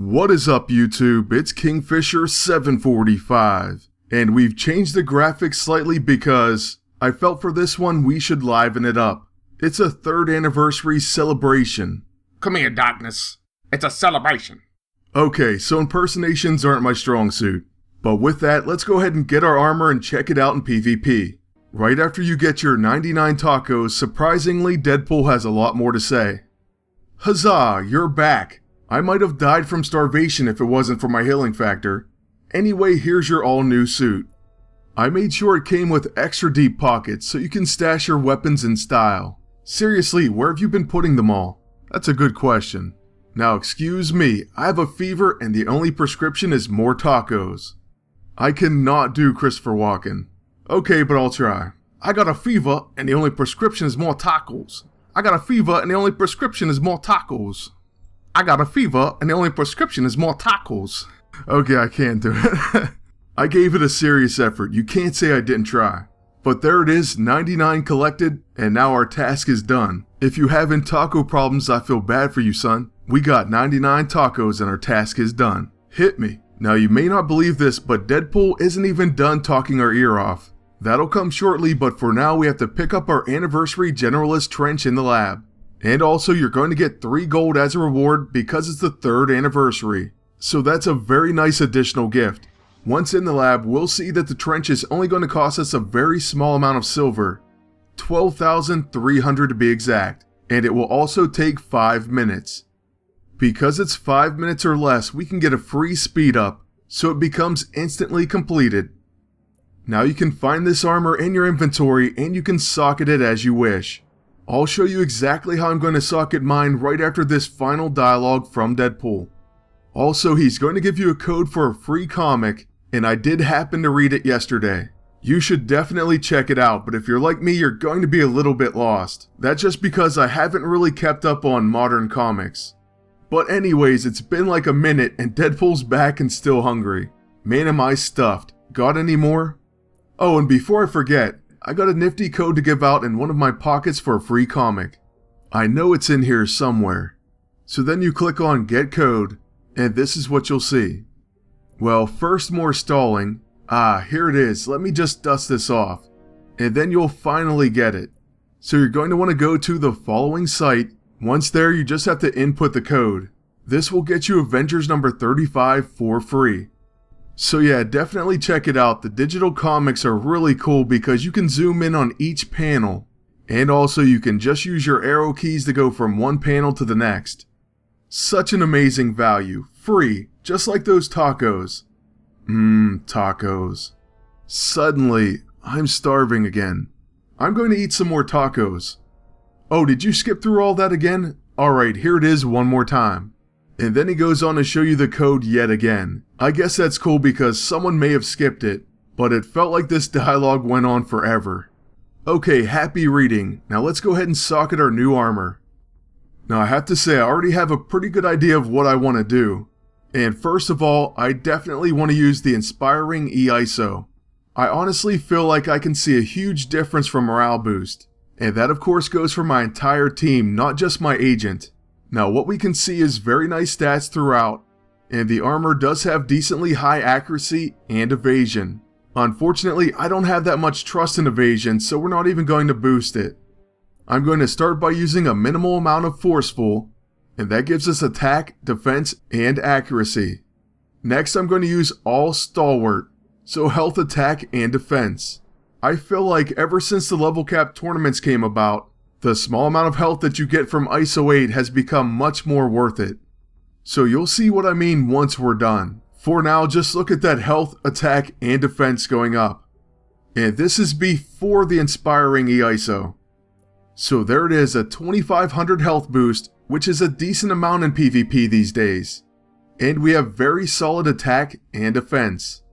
What is up YouTube, it's Kingfisher745, and we've changed the graphics slightly because I felt for this one we should liven it up. It's a 3rd anniversary celebration. Come here, darkness. It's a celebration. Okay, so impersonations aren't my strong suit. But with that, let's go ahead and get our armor and check it out in PvP. Right after you get your 99 tacos, surprisingly Deadpool has a lot more to say. Huzzah, you're back! I might have died from starvation if it wasn't for my healing factor. Anyway, here's your all-new suit. I made sure it came with extra deep pockets so you can stash your weapons in style. Seriously, where have you been putting them all? That's a good question. Now excuse me, I have a fever and the only prescription is more tacos. I cannot do Christopher Walken. Okay, but I'll try. I got a fever and the only prescription is more tacos. I got a fever and the only prescription is more tacos. I got a fever and the only prescription is more tacos. Okay, I can't do it. I gave it a serious effort. You can't say I didn't try. But there it is, 99 collected, and now our task is done. If you having taco problems, I feel bad for you, son. We got 99 tacos and our task is done. Hit me. Now you may not believe this, but Deadpool isn't even done talking our ear off. That'll come shortly, but for now we have to pick up our anniversary Generalist Trench in the lab. And also you're going to get 3 gold as a reward because it's the 3rd anniversary. So that's a very nice additional gift. Once in the lab, we'll see that the trench is only going to cost us a very small amount of silver. 12,300 to be exact. And it will also take 5 minutes. Because it's 5 minutes or less, we can get a free speed up, so it becomes instantly completed. Now you can find this armor in your inventory and you can socket it as you wish. I'll show you exactly how I'm going to socket mine right after this final dialogue from Deadpool. Also, he's going to give you a code for a free comic, and I did happen to read it yesterday. You should definitely check it out, but if you're like me, you're going to be a little bit lost. That's just because I haven't really kept up on modern comics. But anyways, it's been like a minute and Deadpool's back and still hungry. Man, am I stuffed. Got any more? Oh, and before I forget, I got a nifty code to give out in one of my pockets for a free comic. I know it's in here somewhere. So then you click on Get Code, and this is what you'll see. Well, first more stalling. Here it is. Let me just dust this off. And then you'll finally get it. So you're going to want to go to the following site. Once there, you just have to input the code. This will get you Avengers number 35 for free. So yeah, definitely check it out. The digital comics are really cool because you can zoom in on each panel. And also you can just use your arrow keys to go from one panel to the next. Such an amazing value. Free, just like those tacos. Tacos. Suddenly, I'm starving again. I'm going to eat some more tacos. Oh, did you skip through all that again? Alright, here it is one more time. And then he goes on to show you the code yet again. I guess that's cool because someone may have skipped it, but it felt like this dialogue went on forever. Okay, happy reading. Now let's go ahead and socket our new armor. Now I have to say I already have a pretty good idea of what I want to do. And first of all, I definitely want to use the Inspiring E-ISO. I honestly feel like I can see a huge difference from morale boost. And that of course goes for my entire team, not just my agent. Now what we can see is very nice stats throughout, and the armor does have decently high accuracy and evasion. Unfortunately, I don't have that much trust in evasion, so we're not even going to boost it. I'm going to start by using a minimal amount of forceful, and that gives us attack, defense, and accuracy. Next I'm going to use all stalwart, so health, attack, and defense. I feel like ever since the level cap tournaments came about, the small amount of health that you get from ISO 8 has become much more worth it. So you'll see what I mean once we're done. For now, just look at that health, attack, and defense going up. And this is before the Inspiring E-ISO. So there it is, a 2500 health boost, which is a decent amount in PvP these days. And we have very solid attack and defense.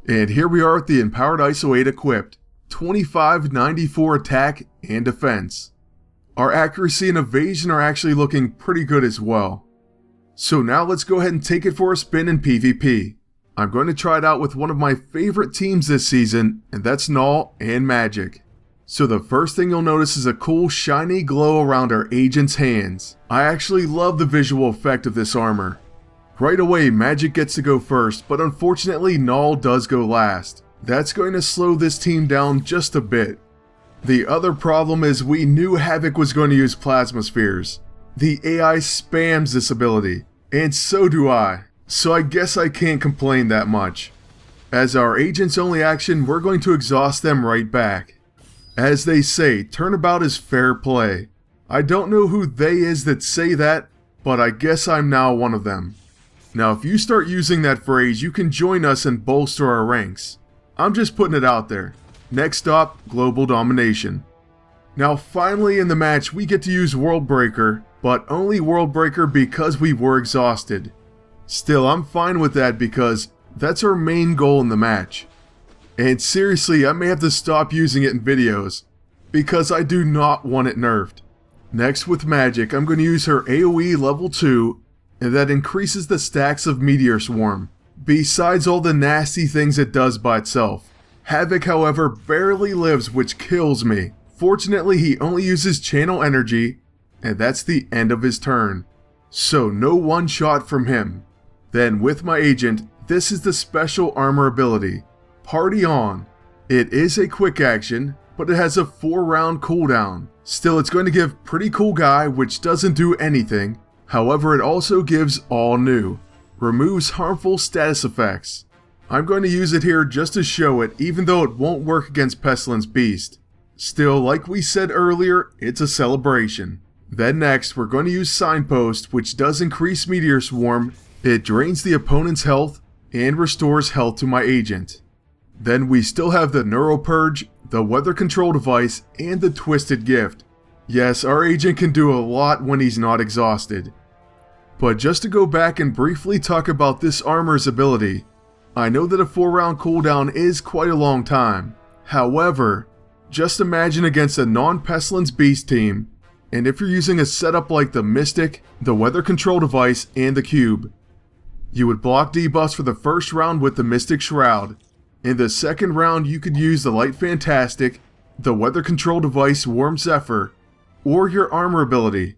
And here we are with the Empowered ISO 8 equipped. 2594 attack and defense. Our accuracy and evasion are actually looking pretty good as well. So now let's go ahead and take it for a spin in PvP. I'm going to try it out with one of my favorite teams this season, and that's Null and Magic. So the first thing you'll notice is a cool shiny glow around our agent's hands. I actually love the visual effect of this armor. Right away, Magic gets to go first, but unfortunately Null does go last. That's going to slow this team down just a bit. The other problem is we knew Havoc was going to use Plasma Spheres. The AI spams this ability, and so do I, so I guess I can't complain that much. As our agent's only action, we're going to exhaust them right back. As they say, turnabout is fair play. I don't know who they is that say that, but I guess I'm now one of them. Now if you start using that phrase, you can join us and bolster our ranks. I'm just putting it out there. Next stop, Global Domination. Now finally in the match we get to use World Breaker, but only World Breaker because we were exhausted. Still, I'm fine with that because that's our main goal in the match. And seriously, I may have to stop using it in videos, because I do not want it nerfed. Next with Magic, I'm going to use her AoE level 2, and that increases the stacks of Meteor Swarm, besides all the nasty things it does by itself. Havoc, however, barely lives, which kills me. Fortunately, he only uses Channel Energy, and that's the end of his turn. So no one shot from him. Then with my agent, this is the special armor ability, Party On. It is a quick action, but it has a 4-round cooldown. Still, it's going to give Pretty Cool Guy, which doesn't do anything. However, it also gives All New, removes harmful status effects. I'm going to use it here just to show it, even though it won't work against Pestilence Beast. Still, like we said earlier, it's a celebration. Then next, we're going to use Signpost, which does increase Meteor Swarm. It drains the opponent's health and restores health to my agent. Then we still have the Neuro Purge, the Weather Control Device, and the Twisted Gift. Yes, our agent can do a lot when he's not exhausted. But just to go back and briefly talk about this armor's ability, I know that a 4-round cooldown is quite a long time. However, just imagine against a non-Pestilence Beast team, and if you're using a setup like the Mystic, the Weather Control Device, and the Cube. You would block debuffs for the first round with the Mystic Shroud. In the second round you could use the Light Fantastic, the Weather Control Device Warm Zephyr, or your armor ability.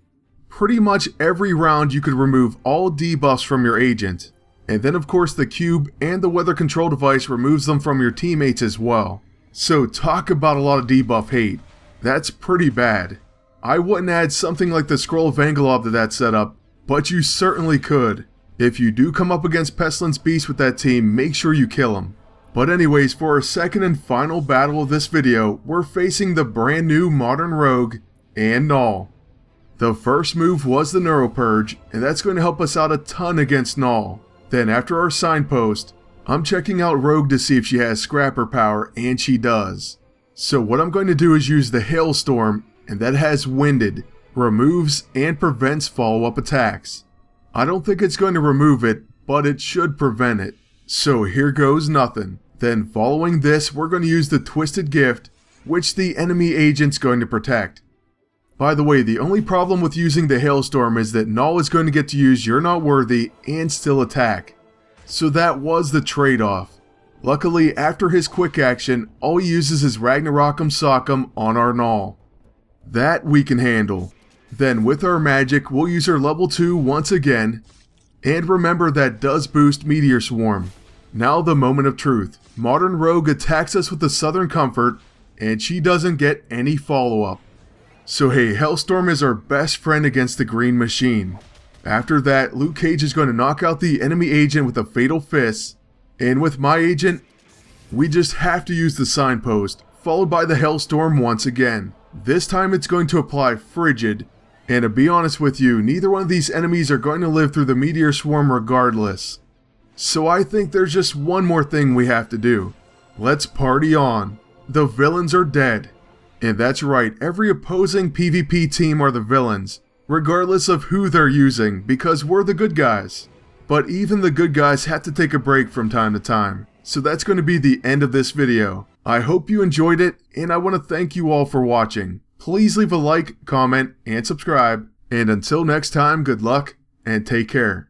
Pretty much every round you could remove all debuffs from your agent. And then of course the Cube and the Weather Control Device removes them from your teammates as well. So talk about a lot of debuff hate. That's pretty bad. I wouldn't add something like the Scroll of Angalob to that setup, but you certainly could. If you do come up against Pestilence Beast with that team, make sure you kill him. But anyways, for our second and final battle of this video, we're facing the brand new Modern Rogue and Null. The first move was the Neuro Purge, and that's going to help us out a ton against Null. Then after our Signpost, I'm checking out Rogue to see if she has Scrapper power, and she does. So what I'm going to do is use the Hailstorm, and that has Winded, removes and prevents follow-up attacks. I don't think it's going to remove it, but it should prevent it. So here goes nothing. Then following this, we're going to use the Twisted Gift, which the enemy agent's going to protect. By the way, the only problem with using the Hailstorm is that Null is going to get to use You're Not Worthy and still attack. So that was the trade-off. Luckily, after his quick action, all he uses is Ragnarok'em Sock'em on our Null. That we can handle. Then with our magic, we'll use our level 2 once again. And remember, that does boost Meteor Swarm. Now the moment of truth. Modern Rogue attacks us with the Southern Comfort, and she doesn't get any follow-up. So hey, Hailstorm is our best friend against the Green Machine. After that, Luke Cage is going to knock out the enemy agent with a Fatal Fist, and with my agent, we just have to use the Signpost, followed by the Hailstorm once again. This time it's going to apply Frigid, and to be honest with you, neither one of these enemies are going to live through the Meteor Swarm regardless. So I think there's just one more thing we have to do. Let's party on. The villains are dead. And that's right, every opposing PvP team are the villains, regardless of who they're using, because we're the good guys. But even the good guys have to take a break from time to time. So that's going to be the end of this video. I hope you enjoyed it, and I want to thank you all for watching. Please leave a like, comment, and subscribe. And until next time, good luck, and take care.